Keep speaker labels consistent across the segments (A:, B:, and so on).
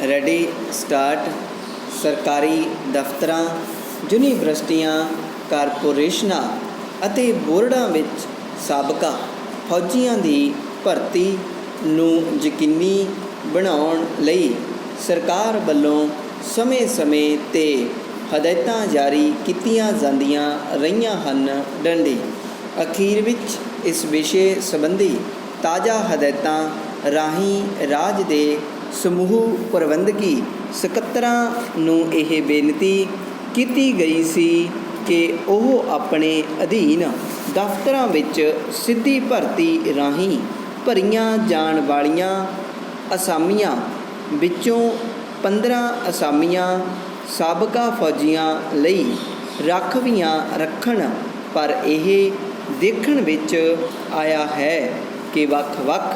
A: Ready start. ਸਰਕਾਰੀ ਦਫ਼ਤਰਾਂ, ਯੂਨੀਵਰਸਿਟੀਆਂ, ਕਾਰਪੋਰੇਸ਼ਨਾਂ ਅਤੇ ਬੋਰਡਾਂ ਵਿੱਚ ਸਾਬਕਾ ਫੌਜੀਆਂ ਦੀ ਭਰਤੀ ਨੂੰ ਯਕੀਨੀ ਬਣਾਉਣ ਲਈ ਸਰਕਾਰ ਵੱਲੋਂ ਸਮੇਂ-ਸਮੇਂ 'ਤੇ ਹਦਾਇਤਾਂ ਜਾਰੀ ਕੀਤੀਆਂ ਜਾਂਦੀਆਂ ਰਹੀਆਂ ਹਨ। ਡੰਡੀ ਅਖੀਰ ਵਿੱਚ ਇਸ ਵਿਸ਼ੇ ਸੰਬੰਧੀ ਤਾਜ਼ਾ ਹਦਾਇਤਾਂ ਰਾਹੀਂ ਰਾਜ ਦੇ ਸਮੂਹ ਪ੍ਰਬੰਧਕੀ ਸਕੱਤਰਾਂ ਨੂੰ ਇਹ ਬੇਨਤੀ ਕੀਤੀ ਗਈ ਸੀ ਕਿ ਉਹ ਆਪਣੇ ਅਧੀਨ ਦਫ਼ਤਰਾਂ ਵਿੱਚ ਸਿੱਧੀ ਭਰਤੀ ਰਾਹੀਂ ਭਰੀਆਂ ਜਾਣ ਵਾਲੀਆਂ ਅਸਾਮੀਆਂ ਵਿੱਚੋਂ 15 ਅਸਾਮੀਆਂ ਸਾਬਕਾ ਫੌਜੀਆਂ ਲਈ ਰਾਖਵੀਆਂ ਰੱਖਣ। ਪਰ ਇਹ ਦੇਖਣ ਵਿੱਚ ਆਇਆ ਹੈ ਕਿ ਵੱਖ-ਵੱਖ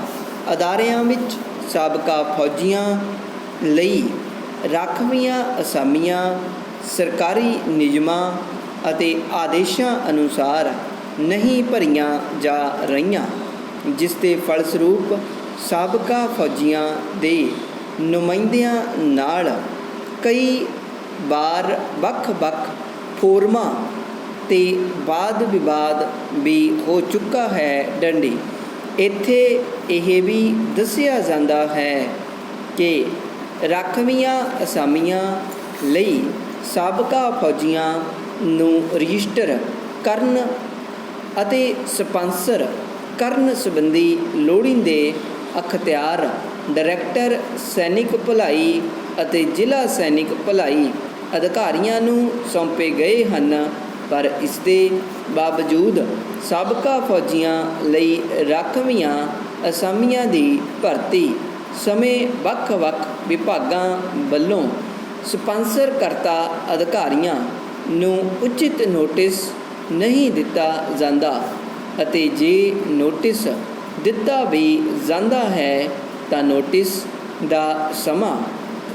A: ਅਦਾਰਿਆਂ ਵਿੱਚ ਸਾਬਕਾ ਫੌਜੀਆਂ ਲਈ ਰਾਖਵੀਆਂ ਅਸਾਮੀਆਂ ਸਰਕਾਰੀ ਨਿਯਮਾਂ ਅਤੇ ਆਦੇਸ਼ਾਂ ਅਨੁਸਾਰ ਨਹੀਂ ਭਰੀਆਂ ਜਾ ਰਹੀਆਂ, ਜਿਸ ਦੇ ਫਲਸਰੂਪ ਸਾਬਕਾ ਫੌਜੀਆਂ ਦੇ ਨੁਮਾਇੰਦਿਆਂ ਨਾਲ ਕਈ ਵਾਰ ਵੱਖ-ਵੱਖ ਫੋਰਮਾਂ 'ਤੇ ਵਾਦ ਵਿਵਾਦ ਵੀ ਹੋ ਚੁੱਕਾ ਹੈ। ਡੰਡੀ ਇੱਥੇ ਇਹ ਵੀ ਦੱਸਿਆ ਜਾਂਦਾ ਹੈ ਕਿ ਰਾਖਵੀਆਂ ਅਸਾਮੀਆਂ ਲਈ ਸਾਬਕਾ ਫੌਜੀਆਂ ਨੂੰ ਰਜਿਸਟਰ ਕਰਨ ਅਤੇ ਸਪਾਂਸਰ ਕਰਨ ਸੰਬੰਧੀ ਲੋੜੀਂਦੇ ਅਖਤਿਆਰ ਡਾਇਰੈਕਟਰ ਸੈਨਿਕ ਭਲਾਈ ਅਤੇ ਜ਼ਿਲ੍ਹਾ ਸੈਨਿਕ ਭਲਾਈ ਅਧਿਕਾਰੀਆਂ ਨੂੰ ਸੌਂਪੇ ਗਏ ਹਨ। ਪਰ ਇਸ ਦੇ ਬਾਵਜੂਦ ਸਾਬਕਾ ਫੌਜੀਆਂ ਲਈ ਰਾਖਵੀਆਂ ਅਸਾਮੀਆਂ ਦੀ ਭਰਤੀ ਸਮੇਂ ਵੱਖ-ਵੱਖ ਵਿਭਾਗਾਂ ਵੱਲੋਂ ਸਪਾਂਸਰਕਰਤਾ ਅਧਿਕਾਰੀਆਂ ਨੂੰ ਉਚਿਤ ਨੋਟਿਸ ਨਹੀਂ ਦਿੱਤਾ ਜਾਂਦਾ ਅਤੇ ਜੇ ਨੋਟਿਸ ਦਿੱਤਾ ਵੀ ਜਾਂਦਾ ਹੈ ਤਾਂ ਨੋਟਿਸ ਦਾ ਸਮਾਂ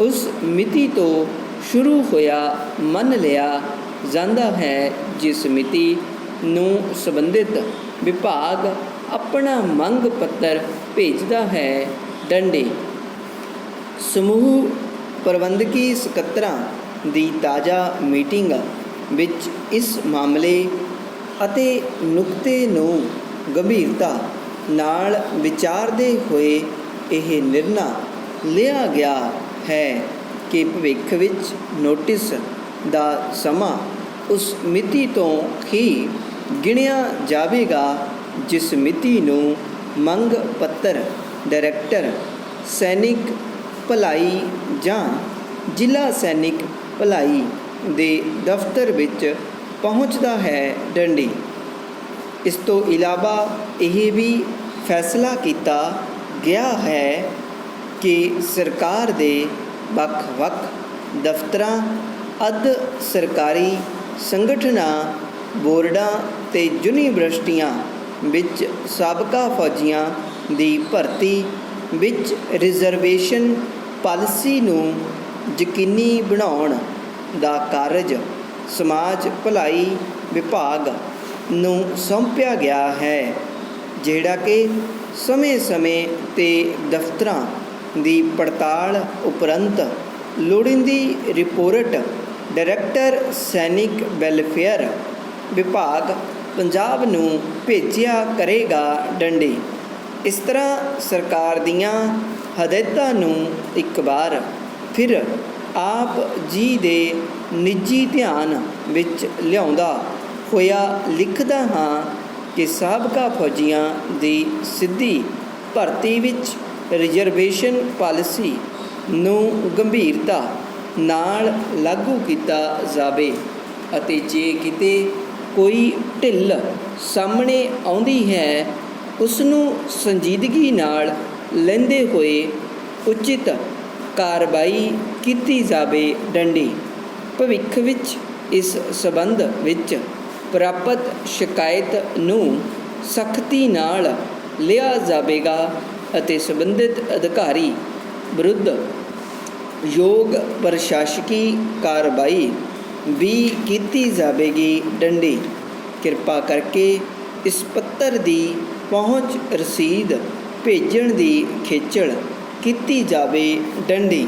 A: ਉਸ ਮਿਤੀ ਤੋਂ ਸ਼ੁਰੂ ਹੋਇਆ ਮੰਨ ਲਿਆ ਜਾਂਦਾ ਹੈ ਜਿਸ ਮਿਤੀ ਨੂੰ ਸੰਬੰਧਿਤ ਵਿਭਾਗ ਆਪਣਾ ਮੰਗ ਪੱਤਰ ਭੇਜਦਾ ਹੈ। ਡੰਡੇ ਸਮੂਹ ਪ੍ਰਬੰਧਕੀ ਸਕੱਤਰਾਂ ਦੀ ਤਾਜ਼ਾ ਮੀਟਿੰਗ ਵਿੱਚ ਇਸ ਮਾਮਲੇ ਅਤੇ ਨੁਕਤੇ ਨੂੰ ਗੰਭੀਰਤਾ ਨਾਲ ਵਿਚਾਰਦੇ ਹੋਏ ਇਹ ਨਿਰਣਾ ਲਿਆ ਗਿਆ ਹੈ ਕਿ ਭਵਿੱਖ ਵਿੱਚ ਨੋਟਿਸ ਦਾ ਸਮਾਂ ਉਸ ਮਿਤੀ ਤੋਂ ਹੀ ਗਿਣਿਆ ਜਾਵੇਗਾ ਜਿਸ ਮਿਤੀ ਨੂੰ ਮੰਗ ਪੱਤਰ ਡਾਇਰੈਕਟਰ ਸੈਨਿਕ ਭਲਾਈ ਜਾਂ ਜ਼ਿਲ੍ਹਾ ਸੈਨਿਕ ਭਲਾਈ ਦੇ ਦਫ਼ਤਰ ਵਿੱਚ ਪਹੁੰਚਦਾ ਹੈ। ਡੰਡੀ ਇਸ ਤੋਂ ਇਲਾਵਾ ਇਹ ਵੀ ਫੈਸਲਾ ਕੀਤਾ ਗਿਆ ਹੈ ਕਿ ਸਰਕਾਰ ਦੇ ਵੱਖ-ਵੱਖ ਦਫ਼ਤਰਾਂ, ਅੱਧ ਸਰਕਾਰੀ ਸੰਗਠਨਾਂ, ਬੋਰਡਾਂ ਤੇ ਯੂਨੀਵਰਸਿਟੀਆਂ ਵਿੱਚ ਸਾਬਕਾ ਫੌਜੀਆਂ ਦੀ ਭਰਤੀ ਵਿੱਚ ਰਿਜ਼ਰਵੇਸ਼ਨ ਪਾਲਿਸੀ ਨੂੰ ਯਕੀਨੀ ਬਣਾਉਣ ਦਾ ਕਾਰਜ ਸਮਾਜ ਭਲਾਈ ਵਿਭਾਗ ਨੂੰ ਸੌਂਪਿਆ ਗਿਆ ਹੈ, ਜਿਹੜਾ ਕਿ ਸਮੇਂ-ਸਮੇਂ 'ਤੇ ਦਫ਼ਤਰਾਂ ਦੀ ਪੜਤਾਲ ਉਪਰੰਤ ਲੋੜੀਂਦੀ ਰਿਪੋਰਟ ਡਾਇਰੈਕਟਰ ਸੈਨਿਕ ਵੈਲਫੇਅਰ ਵਿਭਾਗ ਪੰਜਾਬ ਨੂੰ ਭੇਜਿਆ ਕਰੇਗਾ। ਡੰਡੀ ਇਸ ਤਰ੍ਹਾਂ ਸਰਕਾਰ ਦੀਆਂ ਹਦਾਇਤਾਂ ਨੂੰ ਇੱਕ ਵਾਰ ਫਿਰ ਆਪ ਜੀ ਦੇ ਨਿੱਜੀ ਧਿਆਨ ਵਿੱਚ ਲਿਆਉਂਦਾ ਹੋਇਆ ਲਿਖਦਾ ਹਾਂ ਕਿ ਸਾਬਕਾ ਫੌਜੀਆਂ ਦੀ ਸਿੱਧੀ ਭਰਤੀ ਵਿੱਚ ਰਿਜ਼ਰਵੇਸ਼ਨ ਪਾਲਿਸੀ ਨੂੰ ਗੰਭੀਰਤਾ ਨਾਲ ਲਾਗੂ ਕੀਤਾ ਜਾਵੇ ਅਤੇ ਜੇ ਕਿਤੇ ਕੋਈ ਢਿੱਲ ਸਾਹਮਣੇ ਆਉਂਦੀ ਹੈ ਉਸ ਨੂੰ ਸੰਜੀਦਗੀ ਨਾਲ ਲੈਂਦੇ ਹੋਏ ਉਚਿਤ ਕਾਰਵਾਈ ਕੀਤੀ ਜਾਵੇ। ਡੰਡੀ ਭਵਿੱਖ ਵਿੱਚ ਇਸ ਸਬੰਧ ਵਿੱਚ ਪ੍ਰਾਪਤ ਸ਼ਿਕਾਇਤ ਨੂੰ ਸਖਤੀ ਨਾਲ ਲਿਆ ਜਾਵੇਗਾ ਅਤੇ ਸੰਬੰਧਿਤ ਅਧਿਕਾਰੀ ਵਿਰੁੱਧ ਯੋਗ ਪ੍ਰਸ਼ਾਸਕੀ ਕਾਰਵਾਈ ਵੀ ਕੀਤੀ ਜਾਵੇਗੀ। ਡੰਡੀ ਕਿਰਪਾ ਕਰਕੇ ਇਸ ਪੱਤਰ ਦੀ ਪਹੁੰਚ ਰਸੀਦ ਭੇਜਣ ਦੀ ਖੇਚਲ ਕੀਤੀ ਜਾਵੇ। ਡੰਡੀ